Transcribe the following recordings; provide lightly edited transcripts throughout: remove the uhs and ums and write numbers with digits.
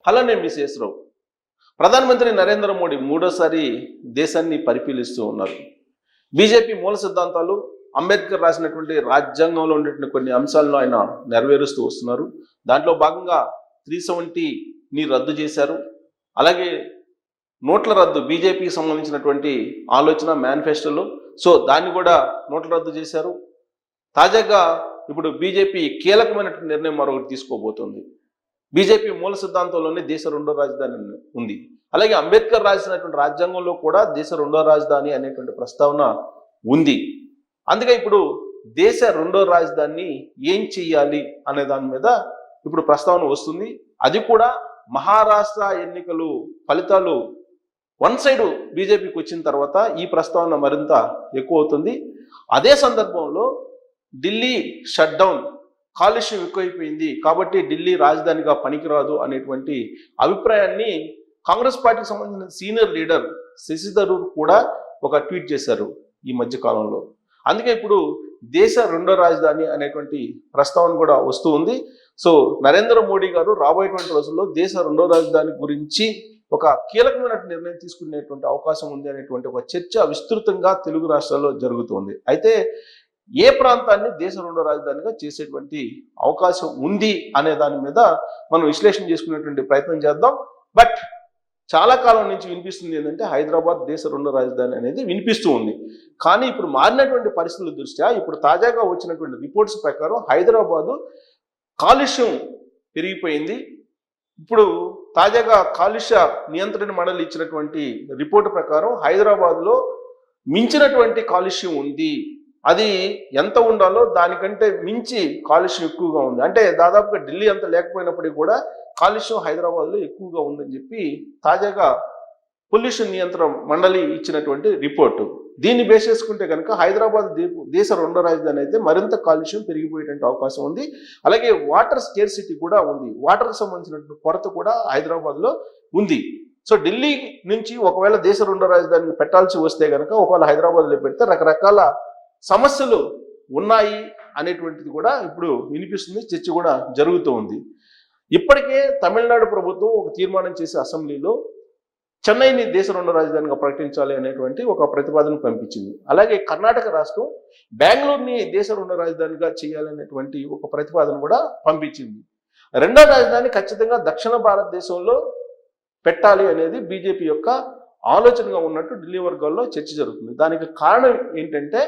అలానే మీ శేషరావు ప్రధానమంత్రి నరేంద్ర మోడీ మూడోసారి దేశాన్ని పరిశీలిస్తూ ఉన్నారు. బీజేపీ మూల సిద్ధాంతాలు అంబేద్కర్ రాసినటువంటి రాజ్యాంగంలో ఉండేటువంటి కొన్ని అంశాలను ఆయన నెరవేరుస్తూ వస్తున్నారు. దాంట్లో భాగంగా 370ని రద్దు చేశారు. అలాగే నోట్ల రద్దు బీజేపీకి సంబంధించినటువంటి ఆలోచన మేనిఫెస్టోలో, సో దాన్ని కూడా నోట్ల రద్దు చేశారు. తాజాగా ఇప్పుడు బీజేపీ కీలకమైనటువంటి నిర్ణయం మరొకటి తీసుకోబోతోంది. బీజేపీ మూల సిద్ధాంతంలోనే దేశ రెండో రాజధాని ఉంది. అలాగే అంబేద్కర్ రాసినటువంటి రాజ్యాంగంలో కూడా దేశ రెండో రాజధాని అనేటువంటి ప్రస్తావన ఉంది. అందుకే ఇప్పుడు దేశ రెండో రాజధానిని ఏం చెయ్యాలి అనే దాని మీద ఇప్పుడు ప్రస్తావన వస్తుంది. అది కూడా మహారాష్ట్ర ఎన్నికలు ఫలితాలు వన్ సైడ్ బీజేపీకి వచ్చిన తర్వాత ఈ ప్రస్తావన మరింత ఎక్కువ అవుతుంది. అదే సందర్భంలో ఢిల్లీ షట్ డౌన్, కాలుష్యం ఎక్కువైపోయింది కాబట్టి ఢిల్లీ రాజధానిగా పనికిరాదు అనేటువంటి అభిప్రాయాన్ని కాంగ్రెస్ పార్టీకి సంబంధించిన సీనియర్ లీడర్ శశి థరూర్ కూడా ఒక ట్వీట్ చేశారు ఈ మధ్య కాలంలో. అందుకే ఇప్పుడు దేశ రెండో రాజధాని అనేటువంటి ప్రస్తావన కూడా వస్తూ ఉంది. సో నరేంద్ర మోడీ గారు రాబోయేటువంటి రోజుల్లో దేశ రెండో రాజధాని గురించి ఒక కీలకమైన నిర్ణయం తీసుకునేటువంటి అవకాశం ఉంది అనేటువంటి ఒక చర్చ విస్తృతంగా తెలుగు రాష్ట్రాల్లో జరుగుతుంది. అయితే ఏ ప్రాంతాన్ని దేశ రెండో రాజధానిగా చేసేటువంటి అవకాశం ఉంది అనే దాని మీద మనం విశ్లేషణ చేసుకునేటువంటి ప్రయత్నం చేద్దాం. బట్ చాలా కాలం నుంచి వినిపిస్తుంది ఏంటంటే హైదరాబాద్ దేశ రెండో రాజధాని అనేది వినిపిస్తూ ఉంది. కానీ ఇప్పుడు మారినటువంటి పరిస్థితుల దృష్ట్యా ఇప్పుడు తాజాగా వచ్చినటువంటి రిపోర్ట్స్ ప్రకారం హైదరాబాదు కాలుష్యం పెరిగిపోయింది. ఇప్పుడు తాజాగా కాలుష్య నియంత్రణ మండలి ఇచ్చినటువంటి రిపోర్టు ప్రకారం హైదరాబాద్లో మించినటువంటి కాలుష్యం ఉంది. అది ఎంత ఉండాలో దానికంటే మించి కాలుష్యం ఎక్కువగా ఉంది. అంటే దాదాపుగా ఢిల్లీ అంత లేకపోయినప్పటికీ కూడా కాలుష్యం హైదరాబాద్లో ఎక్కువగా ఉందని చెప్పి తాజాగా పొల్యూషన్ నియంత్రణ మండలి ఇచ్చినటువంటి రిపోర్టు. దీన్ని బేస్ చేసుకుంటే కనుక హైదరాబాద్ దేశ రెండో రాజధాని అయితే మరింత కాలుష్యం పెరిగిపోయేటువంటి అవకాశం ఉంది. అలాగే వాటర్ స్కేర్సిటీ కూడా ఉంది. వాటర్కి సంబంధించినటువంటి కొరత కూడా హైదరాబాద్లో ఉంది. సో ఢిల్లీ నుంచి ఒకవేళ దేశ రెండో రాజధానికి పెట్టాల్సి వస్తే కనుక ఒకవేళ హైదరాబాద్లో పెడితే రకరకాల సమస్యలు ఉన్నాయి అనేటువంటిది కూడా ఇప్పుడు వినిపిస్తుంది, చర్చ కూడా జరుగుతూ ఉంది. ఇప్పటికే తమిళనాడు ప్రభుత్వం ఒక తీర్మానం చేసి అసెంబ్లీలో చెన్నైని దేశ రెండో రాజధానిగా ప్రకటించాలి అనేటువంటి ఒక ప్రతిపాదన పంపించింది. అలాగే కర్ణాటక రాష్ట్రం బెంగళూరుని దేశ రెండో రాజధానిగా చేయాలనేటువంటి ఒక ప్రతిపాదన కూడా పంపించింది. రెండో రాజధాని ఖచ్చితంగా దక్షిణ భారతదేశంలో పెట్టాలి అనేది బీజేపీ యొక్క ఆలోచనగా ఉన్నట్టు ఢిల్లీ వర్గాల్లో చర్చ జరుగుతుంది. దానికి కారణం ఏంటంటే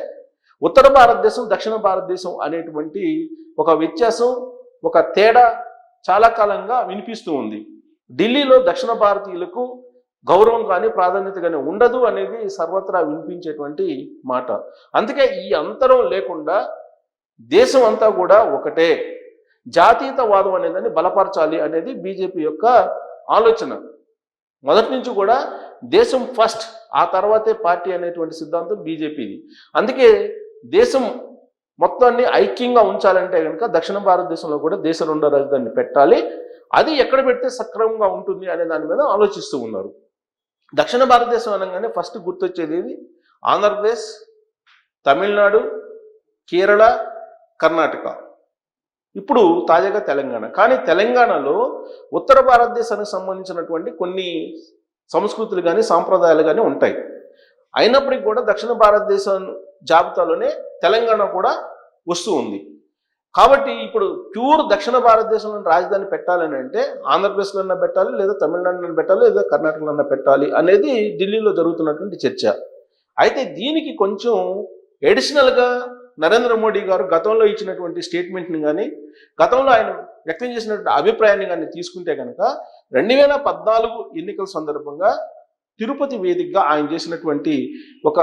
ఉత్తర భారతదేశం దక్షిణ భారతదేశం అనేటువంటి ఒక వ్యత్యాసం, ఒక తేడా చాలా కాలంగా వినిపిస్తూ ఉంది. ఢిల్లీలో దక్షిణ భారతీయులకు గౌరవం కానీ ప్రాధాన్యత కానీ ఉండదు అనేది సర్వత్రా వినిపించేటువంటి మాట. అందుకే ఈ అంతరం లేకుండా దేశం అంతా కూడా ఒకటే, జాతీయతవాదం అనేదాన్ని బలపరచాలి అనేది బీజేపీ యొక్క ఆలోచన. మొదటి నుంచి కూడా దేశం ఫస్ట్, ఆ తర్వాతే పార్టీ అనేటువంటి సిద్ధాంతం బీజేపీది. అందుకే దేశం మొత్తాన్ని ఐక్యంగా ఉంచాలంటే కనుక దక్షిణ భారతదేశంలో కూడా దేశ రెండో రాజధానిని పెట్టాలి. అది ఎక్కడ పెడితే సక్రమంగా ఉంటుంది అనే దాని మీద ఆలోచిస్తూ ఉన్నారు. దక్షిణ భారతదేశం అనగానే ఫస్ట్ గుర్తొచ్చేది ఇది ఆంధ్రప్రదేశ్, తమిళనాడు, కేరళ, కర్ణాటక, ఇప్పుడు తాజాగా తెలంగాణ. కానీ తెలంగాణలో ఉత్తర భారతదేశానికి సంబంధించినటువంటి కొన్ని సంస్కృతులు కానీ సాంప్రదాయాలు కానీ ఉంటాయి. అయినప్పటికీ కూడా దక్షిణ భారతదేశం జాబితాలోనే తెలంగాణ కూడా వస్తూ ఉంది. కాబట్టి ఇప్పుడు ప్యూర్ దక్షిణ భారతదేశంలో రాజధాని పెట్టాలని అంటే ఆంధ్రప్రదేశ్లో పెట్టాలి, లేదా తమిళనాడులో పెట్టాలి, లేదా కర్ణాటకలో పెట్టాలి అనేది ఢిల్లీలో జరుగుతున్నటువంటి చర్చ. అయితే దీనికి కొంచెం ఎడిషనల్గా నరేంద్ర మోడీ గారు గతంలో ఇచ్చినటువంటి స్టేట్మెంట్ని కానీ గతంలో ఆయన వ్యక్తం చేసినటువంటి అభిప్రాయాన్ని కానీ తీసుకుంటే కనుక 2014 ఎన్నికల సందర్భంగా తిరుపతి వేదికగా ఆయన చేసినటువంటి ఒక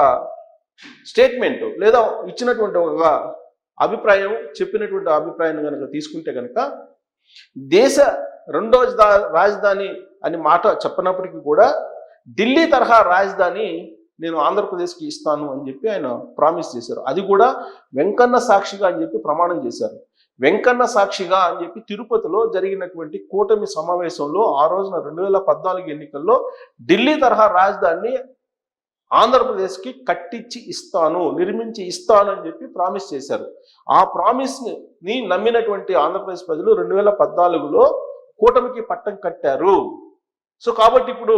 స్టేట్మెంట్ లేదా ఇచ్చినటువంటి ఒక అభిప్రాయం, చెప్పినటువంటి అభిప్రాయాన్ని కనుక తీసుకుంటే కనుక దేశ రెండో రాజధాని అని మాట చెప్పినప్పటికీ కూడా ఢిల్లీ తరహా రాజధాని నేను ఆంధ్రప్రదేశ్కి ఇస్తాను అని చెప్పి ఆయన ప్రామిస్ చేశారు. అది కూడా వెంకన్న సాక్షిగా అని చెప్పి ప్రమాణం చేశారు. వెంకన్న సాక్షిగా అని చెప్పి తిరుపతిలో జరిగినటువంటి కూటమి సమావేశంలో ఆ రోజున 2014 ఎన్నికల్లో ఢిల్లీ తరహా రాజధానిని ఆంధ్రప్రదేశ్కి కట్టించి ఇస్తాను, నిర్మించి ఇస్తాను అని చెప్పి ప్రామిస్ చేశారు. ఆ ప్రామిస్ని నమ్మినటువంటి ఆంధ్రప్రదేశ్ ప్రజలు 2014లో కూటమికి పట్టం కట్టారు. సో కాబట్టి ఇప్పుడు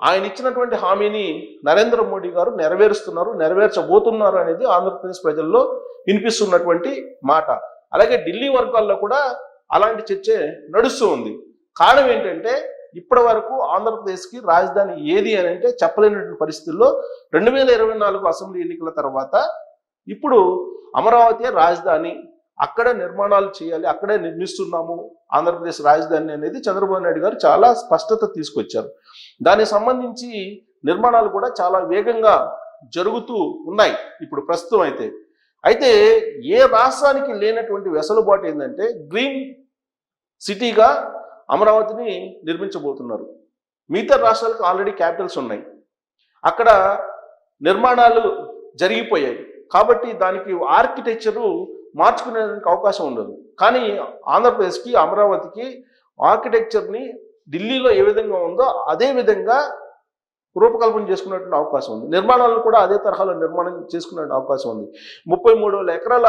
ఆయన ఇచ్చినటువంటి హామీని నరేంద్ర మోడీ గారు నెరవేరుస్తున్నారు, నెరవేర్చబోతున్నారు అనేది ఆంధ్రప్రదేశ్ ప్రజల్లో వినిపిస్తున్నటువంటి మాట. అలాగే ఢిల్లీ వర్గాల్లో కూడా అలాంటి చర్చే నడుస్తూ ఉంది. కారణం ఏంటంటే ఇప్పటి వరకు ఆంధ్రప్రదేశ్కి రాజధాని ఏది అని అంటే చెప్పలేనటువంటి పరిస్థితుల్లో 2024 అసెంబ్లీ ఎన్నికల తర్వాత ఇప్పుడు అమరావతి రాజధాని, అక్కడ నిర్మాణాలు చేయాలి, అక్కడే నిర్మిస్తున్నాము ఆంధ్రప్రదేశ్ రాజధాని అనేది చంద్రబాబు నాయుడు గారు చాలా స్పష్టత తీసుకొచ్చారు. దానికి సంబంధించి నిర్మాణాలు కూడా చాలా వేగంగా జరుగుతూ ఉన్నాయి ఇప్పుడు ప్రస్తుతం అయితే ఏ రాష్ట్రానికి లేనటువంటి వెసులుబాటు ఏంటంటే గ్రీన్ సిటీగా అమరావతిని నిర్మించబోతున్నారు. మిగతా రాష్ట్రాలకు ఆల్రెడీ క్యాపిటల్స్ ఉన్నాయి, అక్కడ నిర్మాణాలు జరిగిపోయాయి కాబట్టి దానికి ఆర్కిటెక్చరు మార్చుకునేదానికి అవకాశం ఉండదు. కానీ ఆంధ్రప్రదేశ్కి అమరావతికి ఆర్కిటెక్చర్ని ఢిల్లీలో ఏ విధంగా ఉందో అదే విధంగా రూపకల్పన చేసుకునేటువంటి అవకాశం ఉంది. నిర్మాణాలను కూడా అదే తరహాలో నిర్మాణం చేసుకునే అవకాశం ఉంది. 33,000 ఎకరాల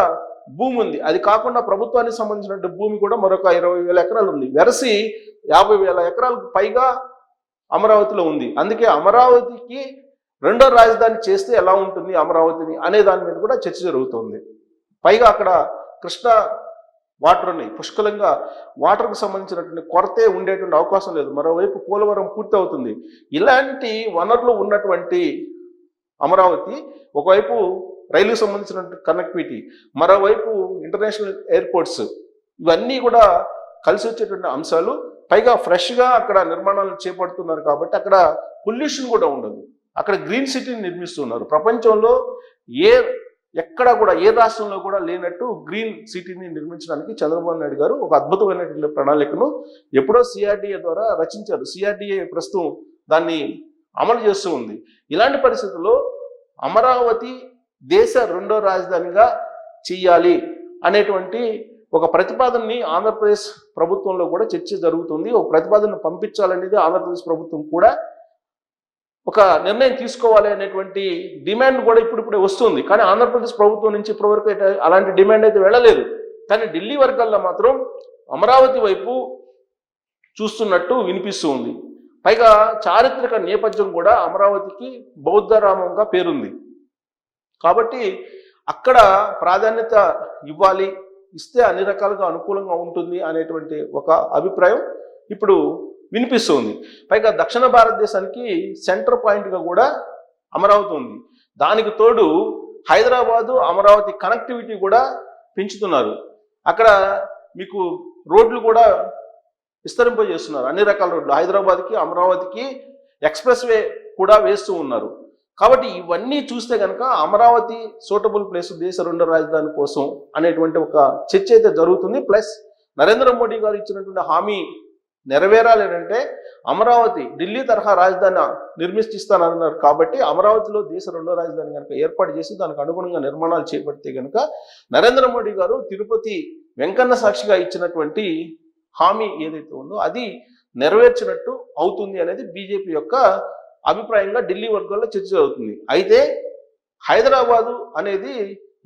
భూమి ఉంది. అది కాకుండా ప్రభుత్వానికి సంబంధించిన భూమి కూడా మరొక 20,000 ఎకరాలు ఉంది. వెరసి 50,000 ఎకరాలకు పైగా అమరావతిలో ఉంది. అందుకే అమరావతికి రెండో రాజధాని చేస్తే ఎలా ఉంటుంది అమరావతిని అనే దాని మీద కూడా చర్చ జరుగుతుంది. పైగా అక్కడ కృష్ణ వాటర్ ఉన్నాయి, పుష్కలంగా వాటర్కు సంబంధించినటువంటి కొరతే ఉండేటువంటి అవకాశం లేదు. మరోవైపు పోలవరం పూర్తి అవుతుంది. ఇలాంటి వనరులు ఉన్నటువంటి అమరావతి ఒకవైపు రైలుకు సంబంధించినటువంటి కనెక్టివిటీ, మరోవైపు ఇంటర్నేషనల్ ఎయిర్పోర్ట్స్, ఇవన్నీ కూడా కలిసి వచ్చేటువంటి అంశాలు. పైగా ఫ్రెష్గా అక్కడ నిర్మాణాలు చేపడుతున్నారు కాబట్టి అక్కడ పొల్యూషన్ కూడా ఉండదు. అక్కడ గ్రీన్ సిటీని నిర్మిస్తున్నారు. ప్రపంచంలో ఎక్కడ కూడా ఏ రాష్ట్రంలో కూడా లేనట్టు గ్రీన్ సిటీని నిర్మించడానికి చంద్రబాబు నాయుడు గారు ఒక అద్భుతమైనటువంటి ప్రణాళికను ఎప్పుడో సిఆర్డీఏ ద్వారా రచించారు. సిఆర్డీఏ ప్రస్తుతం దాన్ని అమలు చేస్తూ ఉంది. ఇలాంటి పరిస్థితుల్లో అమరావతి దేశ రెండో రాజధానిగా చెయ్యాలి అనేటువంటి ఒక ప్రతిపాదనని ఆంధ్రప్రదేశ్ ప్రభుత్వంలో కూడా చర్చ జరుగుతుంది. ఒక ప్రతిపాదనను పంపించాలనేది ఆంధ్రప్రదేశ్ ప్రభుత్వం కూడా ఒక నిర్ణయం తీసుకోవాలి అనేటువంటి డిమాండ్ కూడా ఇప్పుడిప్పుడే వస్తుంది. కానీ ఆంధ్రప్రదేశ్ ప్రభుత్వం నుంచి ఇప్పటివరకు అలాంటి డిమాండ్ అయితే వెళ్ళలేదు. కానీ ఢిల్లీ వర్గాల్లో మాత్రం అమరావతి వైపు చూస్తున్నట్టు వినిపిస్తూ ఉంది. పైగా చారిత్రక నేపథ్యం కూడా అమరావతికి బౌద్ధరామంగా పేరుంది కాబట్టి అక్కడ ప్రాధాన్యత ఇవ్వాలి, ఇస్తే అన్ని రకాలుగా అనుకూలంగా ఉంటుంది అనేటువంటి ఒక అభిప్రాయం ఇప్పుడు వినిపిస్తుంది. పైగా దక్షిణ భారతదేశానికి సెంటర్ పాయింట్గా కూడా అమరావతి ఉంది. దానికి తోడు హైదరాబాదు అమరావతి కనెక్టివిటీ కూడా పెంచుతున్నారు. అక్కడ మీకు రోడ్లు కూడా విస్తరింపజేస్తున్నారు, అన్ని రకాల రోడ్లు. హైదరాబాద్కి అమరావతికి ఎక్స్ప్రెస్ వే కూడా వేస్తూ ఉన్నారు. కాబట్టి ఇవన్నీ చూస్తే కనుక అమరావతి సూటబుల్ ప్లేస్ దేశ రెండో రాజధాని కోసం అనేటువంటి ఒక చర్చ అయితే జరుగుతుంది. ప్లస్ నరేంద్ర మోడీ గారు ఇచ్చినటువంటి హామీ నెరవేరాలి అంటే అమరావతి ఢిల్లీ తరహా రాజధాని నిర్మిస్తానన్నారు కాబట్టి అమరావతిలో దేశ రెండో రాజధాని కనుక ఏర్పాటు చేసి దానికి అనుగుణంగా నిర్మాణాలు చేపడితే కనుక నరేంద్ర మోడీ గారు తిరుపతి వెంకన్న సాక్షిగా ఇచ్చినటువంటి హామీ ఏదైతే ఉందో అది నెరవేర్చినట్టు అవుతుంది అనేది బీజేపీ యొక్క అభిప్రాయంగా ఢిల్లీ వర్గాల్లో చర్చ జరుగుతుంది. అయితే హైదరాబాదు అనేది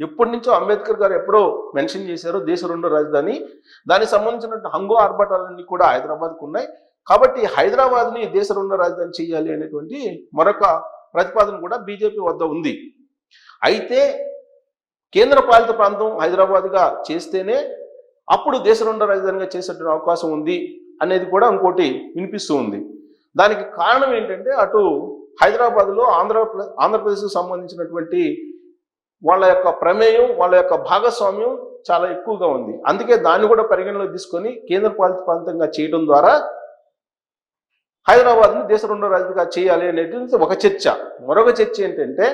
ఎప్పటి నుంచో అంబేద్కర్ గారు ఎప్పుడో మెన్షన్ చేశారో దేశ రెండో రాజధాని, దానికి సంబంధించిన హంగు ఆర్భాటాలన్నీ కూడా హైదరాబాద్కు ఉన్నాయి. కాబట్టి హైదరాబాద్ని దేశ రెండో రాజధాని చేయాలి అనేటువంటి మరొక ప్రతిపాదన కూడా బీజేపీ వద్ద ఉంది. అయితే కేంద్ర పాలిత ప్రాంతం హైదరాబాద్గా చేస్తేనే అప్పుడు దేశ రెండో రాజధానిగా చేసేటువంటి అవకాశం ఉంది అనేది కూడా ఇంకోటి వినిపిస్తూ ఉంది. దానికి కారణం ఏంటంటే అటు హైదరాబాద్లో ఆంధ్రప్రదేశ్కు సంబంధించినటువంటి వాళ్ళ యొక్క ప్రమేయం, వాళ్ళ యొక్క భాగస్వామ్యం చాలా ఎక్కువగా ఉంది. అందుకే దాన్ని కూడా పరిగణలోకి తీసుకొని కేంద్ర పాలిత ప్రాంతంగా చేయడం ద్వారా హైదరాబాద్ని దేశ రెండో రాజధానిగా చేయాలి అనేది ఒక చర్చ. మరొక చర్చ ఏంటంటే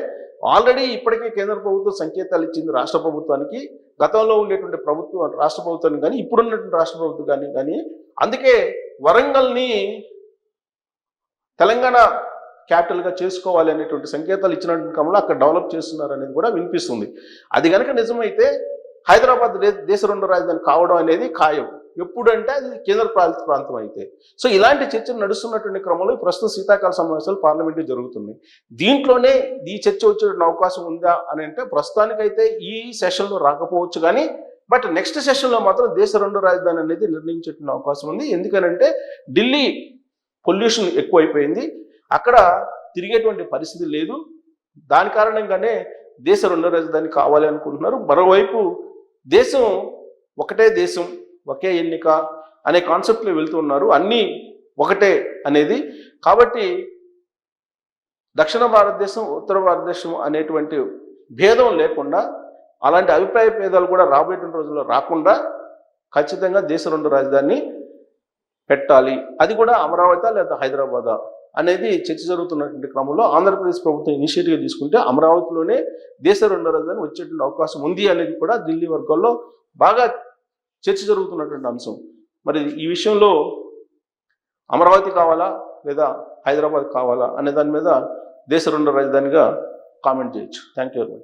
ఆల్రెడీ ఇప్పటికే కేంద్ర ప్రభుత్వం సంకేతాలు ఇచ్చింది రాష్ట్ర ప్రభుత్వానికి, గతంలో ఉండేటువంటి ప్రభుత్వం రాష్ట్ర ప్రభుత్వానికి కానీ ఇప్పుడున్నటువంటి రాష్ట్ర ప్రభుత్వం కానీ అందుకే వరంగల్ని తెలంగాణ క్యాపిటల్గా చేసుకోవాలి అనేటువంటి సంకేతాలు ఇచ్చినటువంటి క్రమంలో అక్కడ డెవలప్ చేస్తున్నారు అనేది కూడా వినిపిస్తుంది. అది కనుక నిజమైతే హైదరాబాద్ దేశ రెండో రాజధాని కావడం అనేది ఖాయం. ఎప్పుడంటే అది కేంద్ర పాలిత ప్రాంతం అయితే. సో ఇలాంటి చర్చలు నడుస్తున్నటువంటి క్రమంలో ప్రస్తుతం శీతాకాల సమావేశాలు పార్లమెంట్లో జరుగుతున్నాయి. దీంట్లోనే ఈ చర్చ వచ్చే అవకాశం ఉందా అని అంటే ప్రస్తుతానికైతే ఈ సెషన్లో రాకపోవచ్చు, కానీ బట్ నెక్స్ట్ సెషన్లో మాత్రం దేశ రెండో రాజధాని అనేది నిర్ణయించేటువంటి అవకాశం ఉంది. ఎందుకనంటే ఢిల్లీ పొల్యూషన్ ఎక్కువైపోయింది, అక్కడ తిరిగేటువంటి పరిస్థితి లేదు. దాని కారణంగానే దేశ రెండో రాజధాని కావాలి అనుకుంటున్నారు. మరోవైపు దేశం ఒకటే దేశం ఒకే ఎన్నిక అనే కాన్సెప్ట్లో వెళ్తూ ఉన్నారు, అన్నీ ఒకటే అనేది. కాబట్టి దక్షిణ భారతదేశం ఉత్తర భారతదేశం అనేటువంటి భేదం లేకుండా, అలాంటి అభిప్రాయ భేదాలు కూడా రాబోయేటువంటి రోజుల్లో రాకుండా ఖచ్చితంగా దేశ రెండు రాజధాని పెట్టాలి, అది కూడా అమరావతి లేదా హైదరాబాద్ అనేది చర్చ జరుగుతున్నటువంటి క్రమంలో ఆంధ్రప్రదేశ్ ప్రభుత్వం ఇనిషియేటివ్ తీసుకుంటే అమరావతిలోనే దేశ రెండో రాజధాని వచ్చేటువంటి అవకాశం ఉంది అనేది కూడా ఢిల్లీ వర్గాల్లో బాగా చర్చ జరుగుతున్నటువంటి అంశం. మరి ఈ విషయంలో అమరావతి కావాలా లేదా హైదరాబాద్ కావాలా అనే దాని మీద దేశ రెండో రాజధానిగా కామెంట్ చేయొచ్చు. Thank you very much.